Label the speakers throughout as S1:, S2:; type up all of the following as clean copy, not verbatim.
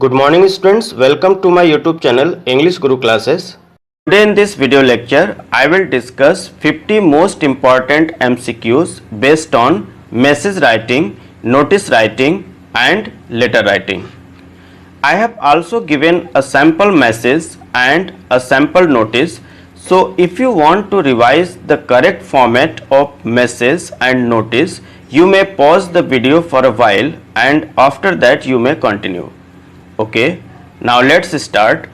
S1: Good morning students, welcome to my YouTube channel English Guru Classes. Today in this video lecture, I will discuss 50 most important MCQs based on message writing, notice writing and letter writing. I have also given a sample message and a sample notice. So if you want to revise the correct format of message and notice, you may pause the video for a while and after that you may continue. Okay, now let's start.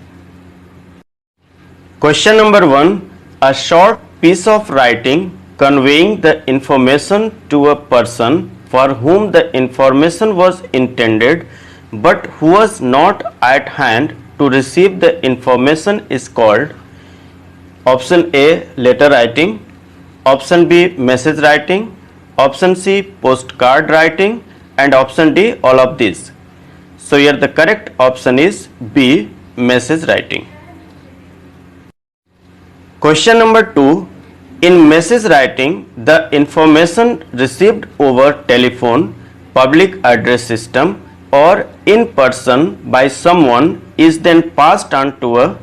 S1: Question number 1. A short piece of writing conveying the information to a person for whom the information was intended but who was not at hand to receive the information is called option A. Letter writing, option B. Message writing, option C. Postcard writing and option D. All of these. So here the correct option is B. Message writing. Question number 2. In message writing, the information received over telephone, public address system or in person by someone is then passed on to a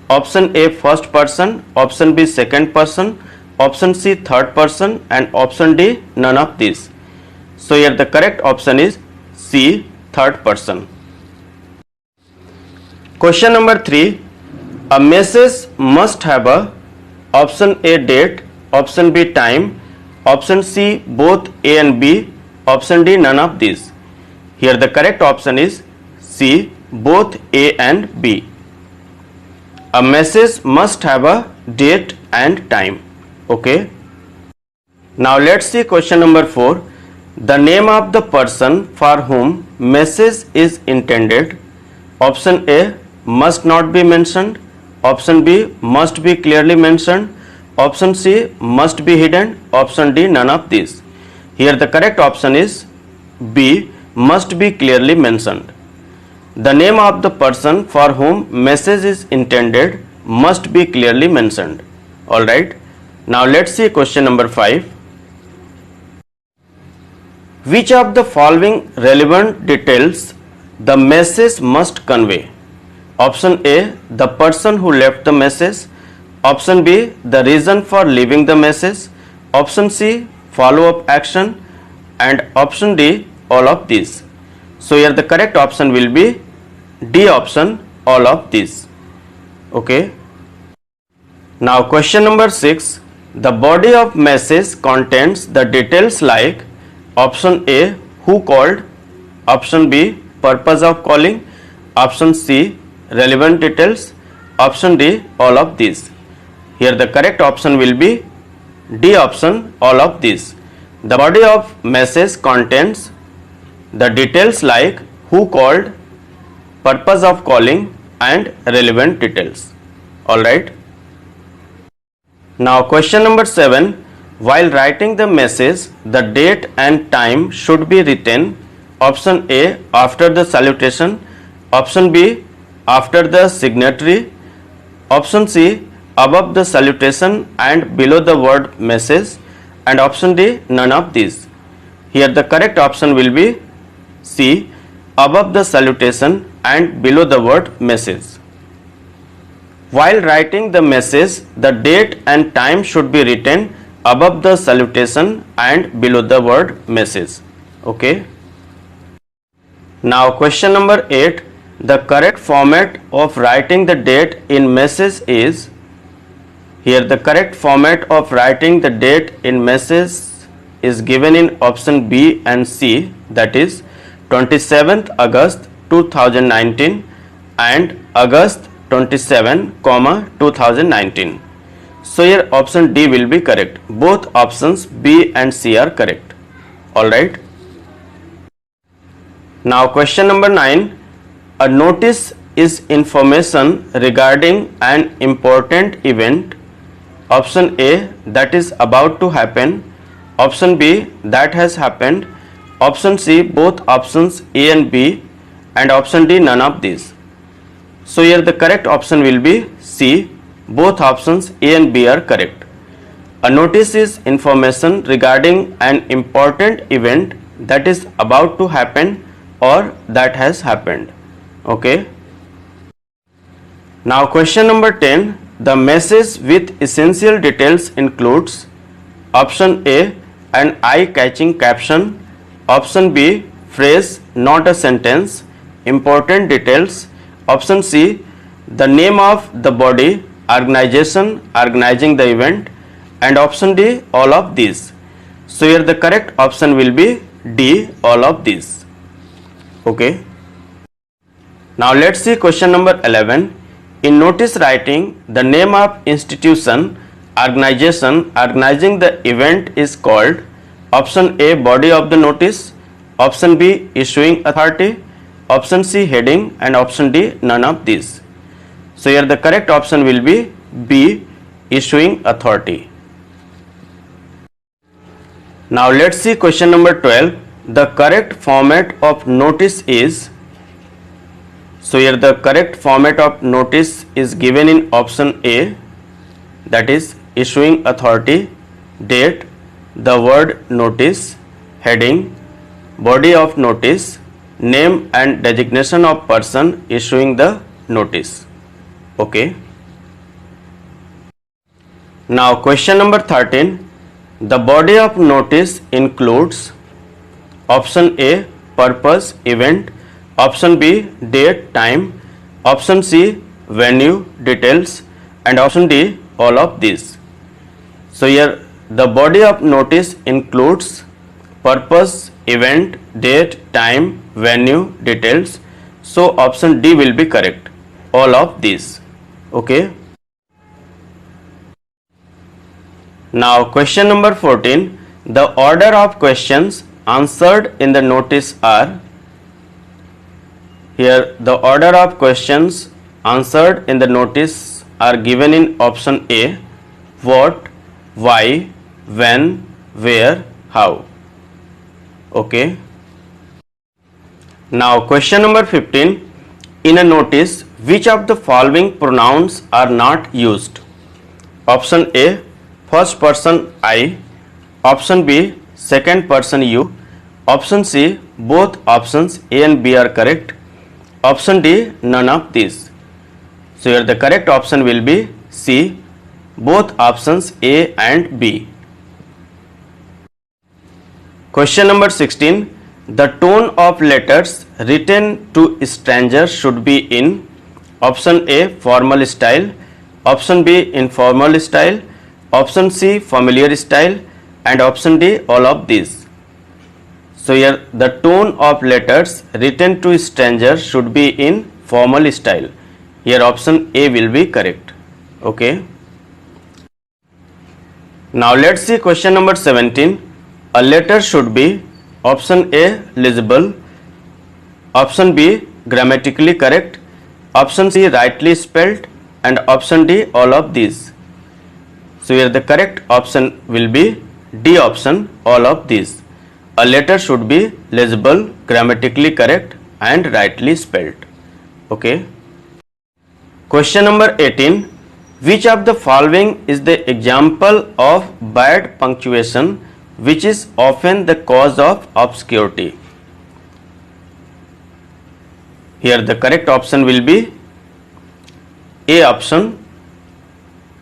S1: option A. first person, option B. second person, option C. third person and option D. none of these. So here the correct option is C. third person. Question number 3. A message must have a option A. date, option B. time, option C. both A and B, option D. none of these. Here the correct option is C. both A and B. A message must have a date and time. Okay. Now let's see question number 4. The name of the person for whom message is intended. Option A. must not be mentioned. Option B. must be clearly mentioned. Option C. must be hidden. Option D. none of these. Here the correct option is B. must be clearly mentioned. The name of the person for whom message is intended must be clearly mentioned. Alright. Now let's see question number 5. Which of the following relevant details the message must convey? Option A. The person who left the message. Option B. The reason for leaving the message. Option C. Follow-up action and option D. all of these. So here the correct option will be D option, all of these. Okay. Now question number 6. The body of message contains the details like option A. who called, option B. purpose of calling, option C. relevant details, option D. all of these. Here the correct option will be D option, all of these. The body of message contains the details like who called, purpose of calling and relevant details. Alright. Now question number 7. While writing the message, the date and time should be written. Option A. after the salutation, option B. after the signatory, option C. above the salutation and below the word message and option D. none of these. Here the correct option will be C. above the salutation and below the word message. While writing the message, the date and time should be written above the salutation and below the word message. Okay. Now question number 8. The correct format of writing the date in message is. Here the correct format of writing the date in message is given in option B and C, that is 27th August 2019 and August 27, 2019. So here option D will be correct. Both options B and C are correct. Alright. Now question number 9. A notice is information regarding an important event. Option A. that is about to happen. Option B. that has happened. Option C. both options A and B and option D. none of these. So here the correct option will be C. Both options A and B are correct. A notice is information regarding an important event that is about to happen or that has happened. Okay. Now question number 10. The message with essential details includes option A, an eye-catching caption, option B, phrase not a sentence, important details, option C, the name of the body, organization organizing the event, and option D, all of these. So here the correct option will be D, all of these. Okay. Now let's see question number 11. In notice writing, the name of institution, organization organizing the event is called option A, body of the notice, option B, issuing authority, option C, heading, and option D, none of these. So here the correct option will be B, issuing authority. Now let's see question number 12. The correct format of notice is, so here the correct format of notice is given in option A, that is issuing authority, date, the word notice, heading, body of notice, name and designation of person issuing the notice. Okay. Now question number 13. The body of notice includes option A, purpose, event, option B, date, time, option C, venue, details, and option D, all of these. So here the body of notice includes purpose, event, date, time, venue, details. So option D will be correct, all of these. Okay. Now question number 14. The order of questions answered in the notice are, here the order of questions answered in the notice are given in option A, what, why, when, where, how. Okay. Now question number 15. In a notice, which of the following pronouns are not used? Option A, first person I, option B, second person you, option C, both options A and B are correct, option D, none of these. So here the correct option will be C, both options A and B. Question number 16. The tone of letters written to strangers should be in option A, formal style, option B, informal style, option C, familiar style, and option D, all of these. So here the tone of letters written to strangers should be in formal style. Here option A will be correct. Okay. Now let's see question number 17. A letter should be option A, legible, option B, grammatically correct, option C, rightly spelled, and option D, all of these. So here the correct option will be D option, all of these. A letter should be legible, grammatically correct, and rightly spelled. Okay. Question number 18. Which of the following is the example of bad punctuation which is often the cause of obscurity? Here the correct option will be A option,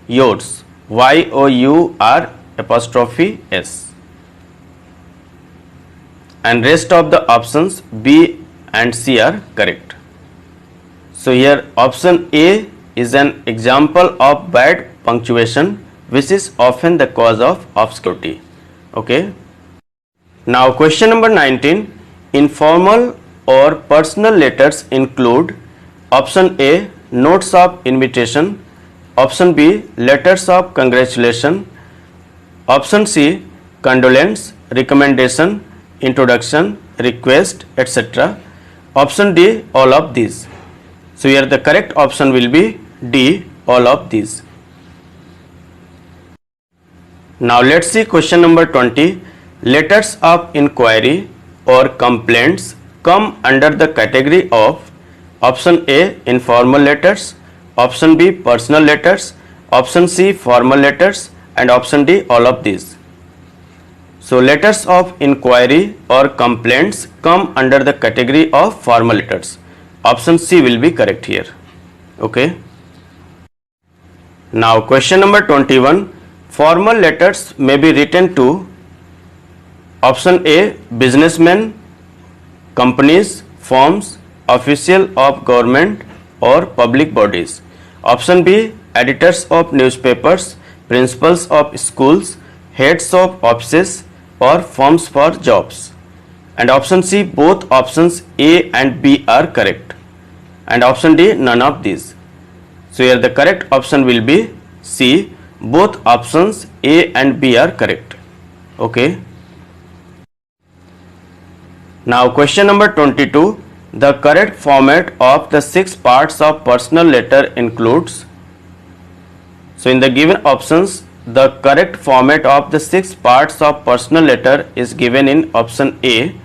S1: yours, Y-O-U-R apostrophe S, and rest of the options B and C are correct. So here option A is an example of bad punctuation which is often the cause of obscurity. Okay. Now question number 19. Informal or personal letters include option A, notes of invitation, option B, letters of congratulation, option C, condolence, recommendation, introduction, request, etc. Option D, all of these. So here the correct option will be D, all of these. Now let's see question number 20. Letters of inquiry or complaints come under the category of option A, informal letters, option B, personal letters, option C, formal letters, and option D, all of these. So letters of inquiry or complaints come under the category of formal letters. Option C will be correct here. Okay. Now question number 21. Formal letters may be written to option A, businessmen, companies, firms, official of government or public bodies. Option B, editors of newspapers, principals of schools, heads of offices or firms for jobs. And option C, both options A and B are correct. And option D, none of these. So here the correct option will be C, both options A and B are correct. Okay. Now question number 22. The correct format of the 6 parts of personal letter includes. So in the given options, the correct format of the 6 parts of personal letter is given in option A,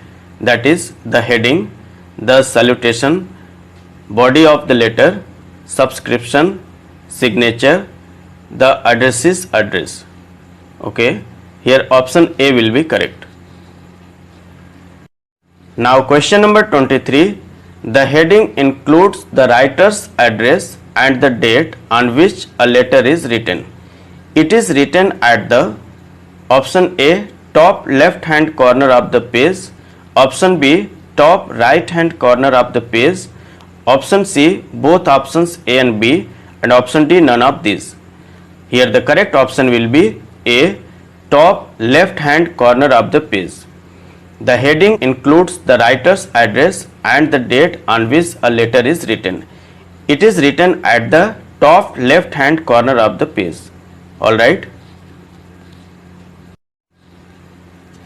S1: that is the heading, the salutation, body of the letter, subscription, signature, the address's address. Okay, here option A will be correct. Now question number 23. The heading includes the writer's address and the date on which a letter is written. It is written at the option A, top left hand corner of the page, option B, top right hand corner of the page, option C, both options A and B, and option D, none of these. Here the correct option will be A, top left hand corner of the page. The heading includes the writer's address and the date on which a letter is written. It is written at the top left hand corner of the page. Alright.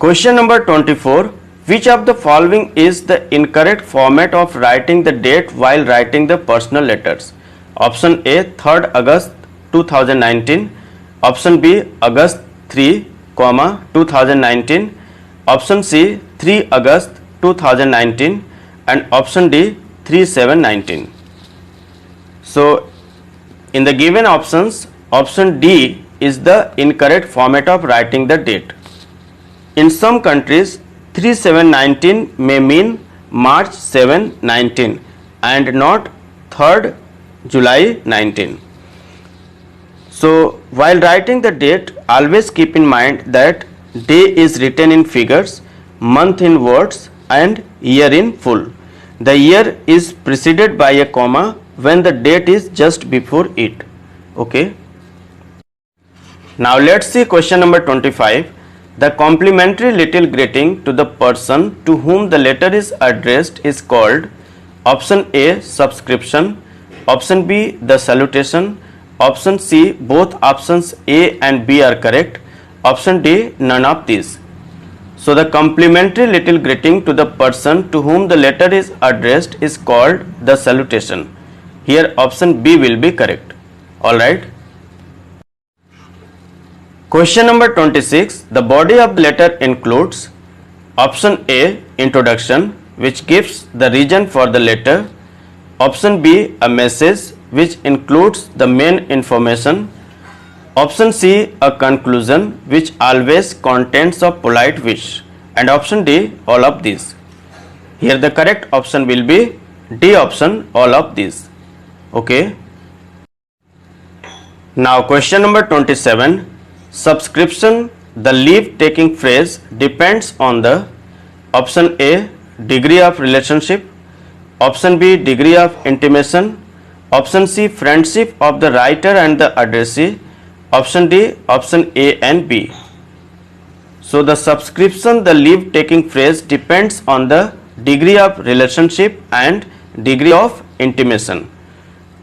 S1: Question number 24. Which of the following is the incorrect format of writing the date while writing the personal letters? Option A, 3rd August 2019. Option B, August 3, 2019. Option C, 3 August 2019, and option D, 3/7/19. So in the given options, option D is the incorrect format of writing the date. In some countries, 3/7/19 may mean March 7, 19 and not 3rd July 19. So while writing the date, always keep in mind that day is written in figures, month in words, and year in full. The year is preceded by a comma when the date is just before it. Okay. Now let's see question number 25. The complimentary little greeting to the person to whom the letter is addressed is called option A, subscription, option B, the salutation, option C, both options A and B are correct, option D, none of these. So the complimentary little greeting to the person to whom the letter is addressed is called the salutation. Here option B will be correct. Alright. Question number 26. The body of the letter includes option A, introduction, which gives the reason for the letter, option B, a message which includes the main information, option C, a conclusion which always contains a polite wish, and option D, all of these. Here the correct option will be D option, all of these. Okay. Now question number 27. Subscription, the leave taking phrase depends on the option A, degree of relationship, option B, degree of intimation, option C, friendship of the writer and the addressee, option D, option A and B. So the subscription, the leave taking phrase depends on the degree of relationship and degree of intimation.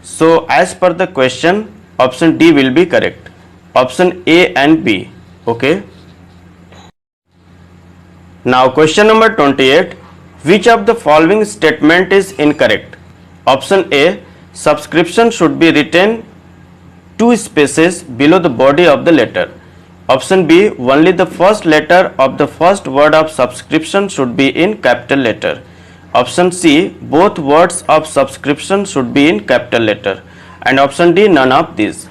S1: So as per the question, option D will be correct. Option A and B. Okay. Now question number 28. Which of the following statement is incorrect? Option A, subscription should be written 2 spaces below the body of the letter. Option B, only the first letter of the first word of subscription should be in capital letter. Option C, both words of subscription should be in capital letter. And option D, none of these.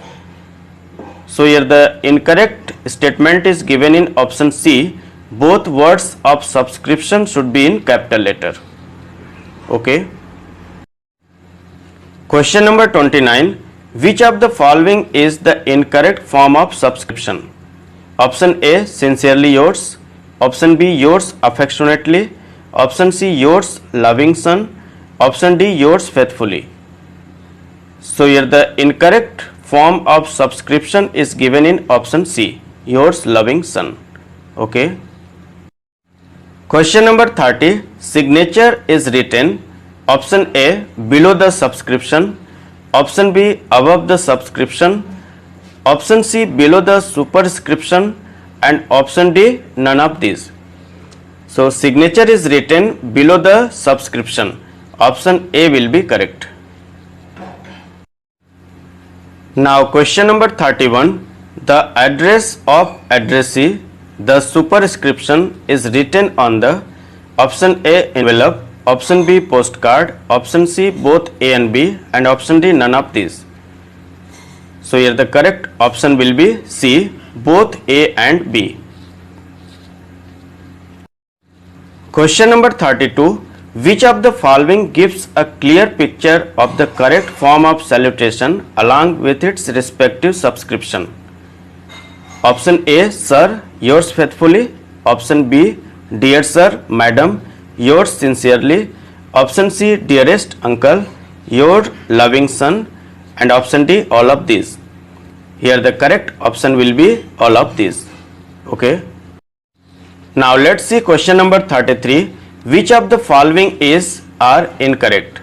S1: So here the incorrect statement is given in option C, both words of subscription should be in capital letter. Okay. Question number 29. Which of the following is the incorrect form of subscription? Option A, sincerely yours. Option B, yours affectionately. Option C, yours loving son. Option D, yours faithfully. So here the incorrect form of subscription is given in option C, yours loving son. Okay. Question number 30. Signature is written. Option A, below the subscription. Option B, above the subscription. Option C, below the superscription. And option D, none of these. So signature is written below the subscription. Option A will be correct. Now question number 31. The address of addressee, the superscription is written on the option A, envelope. Option B, postcard. Option C, both A and B. And option D, none of these. So here the correct option will be C, both A and B. Question number 32. Which of the following gives a clear picture of the correct form of salutation along with its respective subscription? Option A, sir, yours faithfully. Option B, dear sir, madam, yours sincerely. Option C, dearest uncle, your loving son. And option D, all of these. Here the correct option will be all of these. Okay. Now let's see question number 33. Which of the following are incorrect?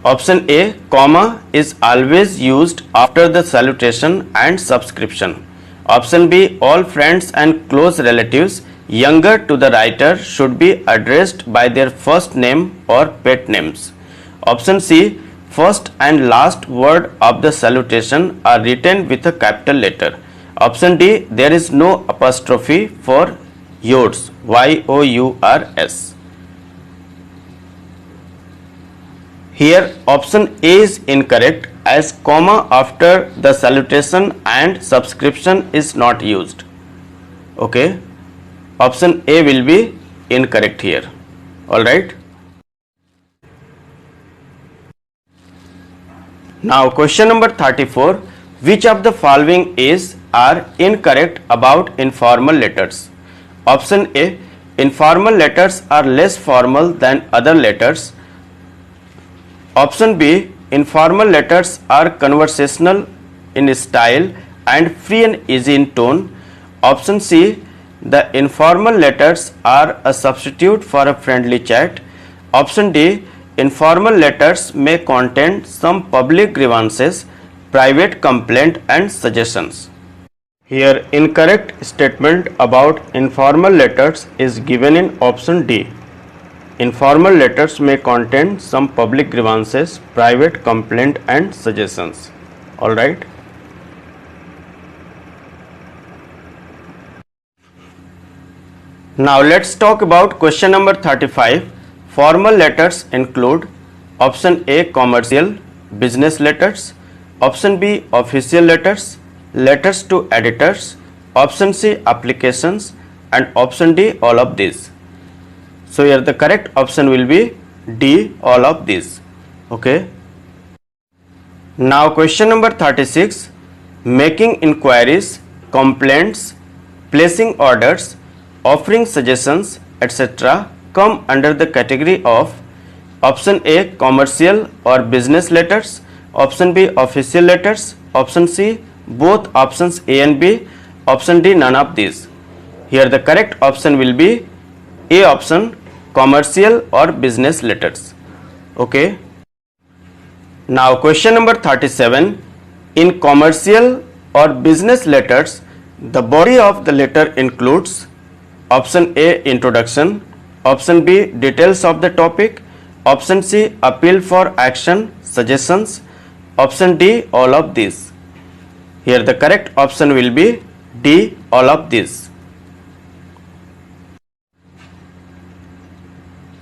S1: Option A, comma is always used after the salutation and subscription. Option B, all friends and close relatives younger to the writer should be addressed by their first name or pet names. Option C, first and last word of the salutation are written with a capital letter. Option D, there is no apostrophe for yours, Y-O-U-R-S. Here option A is incorrect as comma after the salutation and subscription is not used. Okay. Option A will be incorrect here. Alright. Now question number 34. Which of the following are incorrect about informal letters? Option A, informal letters are less formal than other letters. Option B, informal letters are conversational in style and free and easy in tone. Option C, the informal letters are a substitute for a friendly chat. Option D, informal letters may contain some public grievances, private complaint and suggestions. Here incorrect statement about informal letters is given in option D. Informal letters may contain some public grievances, private complaint and suggestions. Alright. Now let's talk about question number 35. Formal letters include option A, commercial, business letters. Option B, official letters, letters to editors. Option C, applications. And option D, all of these. So here the correct option will be D, all of these. Okay. Now question number 36. Making inquiries, complaints, placing orders, offering suggestions, etc. come under the category of option A, commercial or business letters. Option B, official letters. Option C, both options A and B. Option D, none of these. Here the correct option will be A option, commercial or business letters. Okay. Now question number 37. In commercial or business letters, the body of the letter includes option A, introduction. Option B, details of the topic. Option C, appeal for action, suggestions. Option D, all of these. Here the correct option will be D, all of these.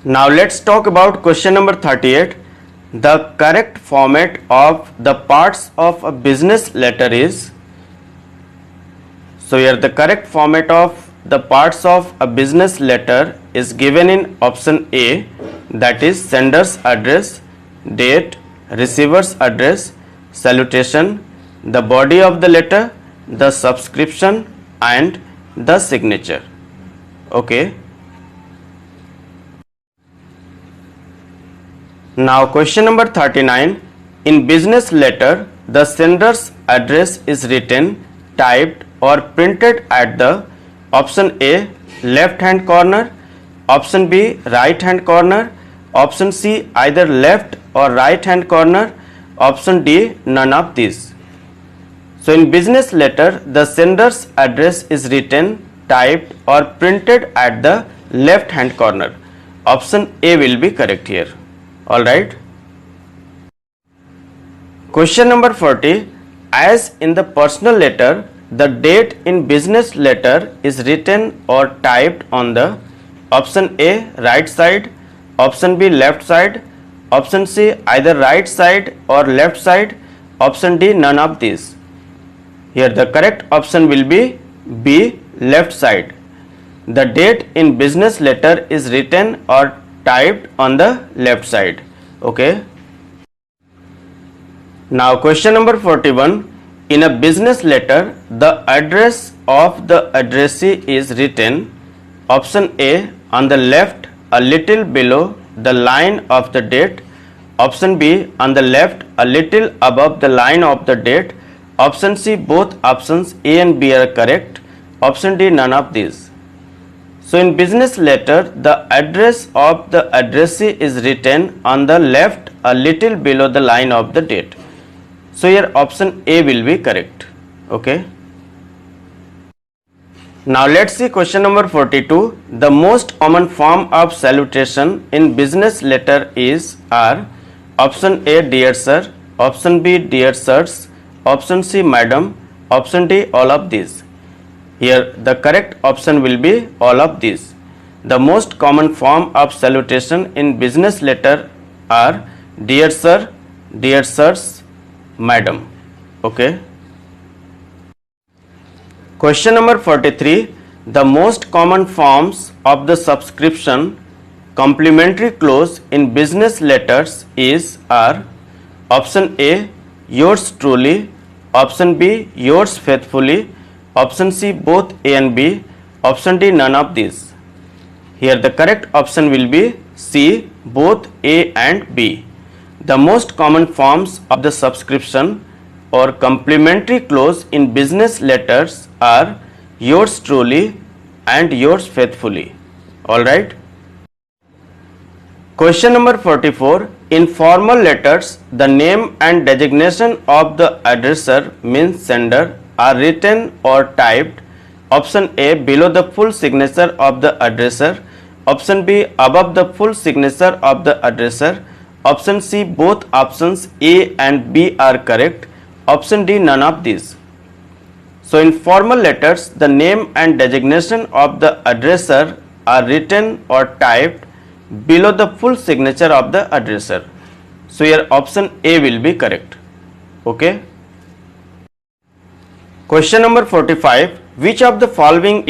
S1: Now let's talk about question number 38. The correct format of the parts of a business letter is. So here the correct format of the parts of a business letter is given in option A, that is sender's address, date, receiver's address, salutation, the body of the letter, the subscription and the signature. Okay. Now question number 39. In business letter, the sender's address is written, typed or printed at the option A left hand corner, option B right hand corner, option C either left or right hand corner, option D none of these. So in business letter, the sender's address is written, typed or printed at the left hand corner. Option A will be correct here. Alright. Question number 40. As in the personal letter, the date in business letter is written or typed on the option A right side, option B left side, option C either right side or left side, option D none of these. Here the correct option will be B left side. The date in business letter is written or typed on the left side. Okay. Now question number 41. In a business letter, the address of the addressee is written, option A on the left a little below the line of the date, option B on the left a little above the line of the date, option C both options A and B are correct, option D none of these. So in business letter, the address of the addressee is written on the left a little below the line of the date. So here option A will be correct. Okay. Now let's see question number 42. The most common form of salutation in business letter is are option A dear sir, option B dear sirs, option C madam, option D all of these. Here the correct option will be all of these. The most common form of salutation in business letter are dear sir, dear sirs, madam. Okay. Question number 43. The most common forms of the subscription complimentary clause in business letters is are option A yours truly, option B yours faithfully, option C both A and B, option D none of these. Here the correct option will be C both A and B. The most common forms of the subscription or complimentary clause in business letters are yours truly and yours faithfully. Alright. Question number 44. In formal letters, the name and designation of the addressor means sender are written or typed, option A below the full signature of the addressor, option B above the full signature of the addressor, option C both options A and B are correct, option D none of these. So in formal letters, the name and designation of the addressor are written or typed below the full signature of the addressor. So here option A will be correct. Okay. Question number 45. Which of the following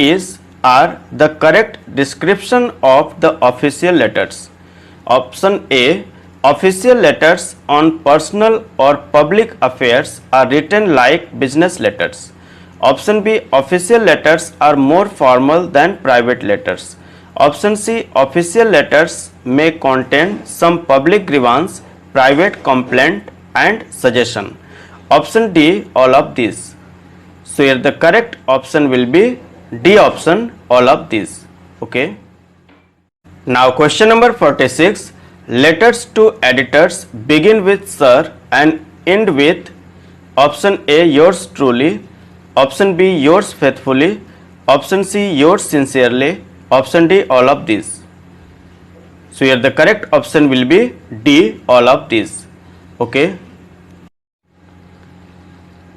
S1: are the correct description of the official letters? Option A. Official letters on personal or public affairs are written like business letters. Option B. Official letters are more formal than private letters. Option C. Official letters may contain some public grievance, private complaint and suggestion. Option D. All of these. So here the correct option will be D option, all of these. Okay. Now question number 46. Letters to editors begin with sir and end with option A yours truly, option B yours faithfully, option C yours sincerely, option D all of these. So here the correct option will be D all of these. Okay.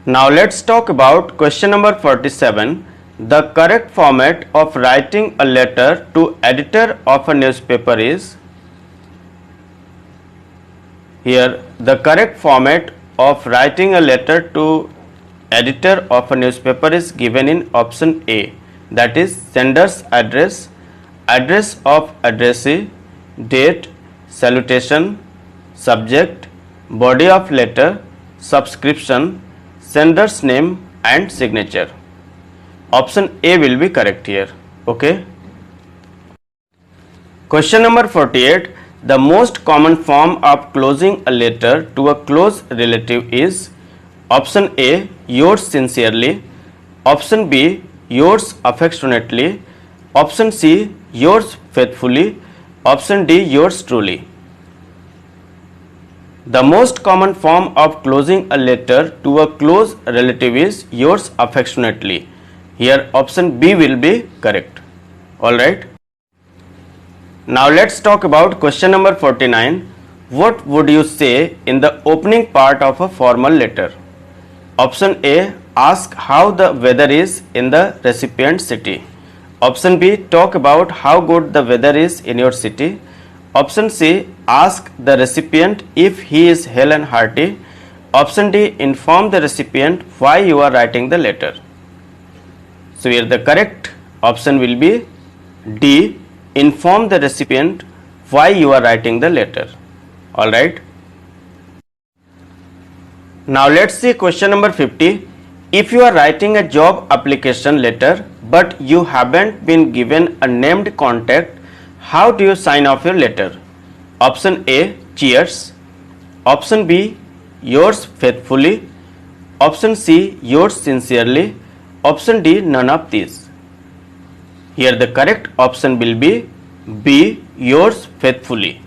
S1: Now let's talk about question number 47. The correct format of writing a letter to editor of a newspaper is. Here the correct format of writing a letter to editor of a newspaper is given in option A, that is sender's address, address of addressee, date, salutation, subject, body of letter, subscription, sender's name and signature. Option A will be correct here. Okay. Question number 48. The most common form of closing a letter to a close relative is option A, yours sincerely, option B, yours affectionately, option C, yours faithfully, option D, yours truly. The most common form of closing a letter to a close relative is yours affectionately. Here option B will be correct. Alright. Now let's talk about question number 49. What would you say in the opening part of a formal letter? Option A, ask how the weather is in the recipient city. Option B, talk about how good the weather is in your city. Option C, ask the recipient if he is hale and hearty. Option D, inform the recipient why you are writing the letter. So here the correct option will be D, inform the recipient why you are writing the letter. Alright. Now let's see question number 50. If you are writing a job application letter but you haven't been given a named contact, how do you sign off your letter? Option A, cheers. Option B, yours faithfully. Option C, yours sincerely. Option D, none of these. Here the correct option will be B, yours faithfully.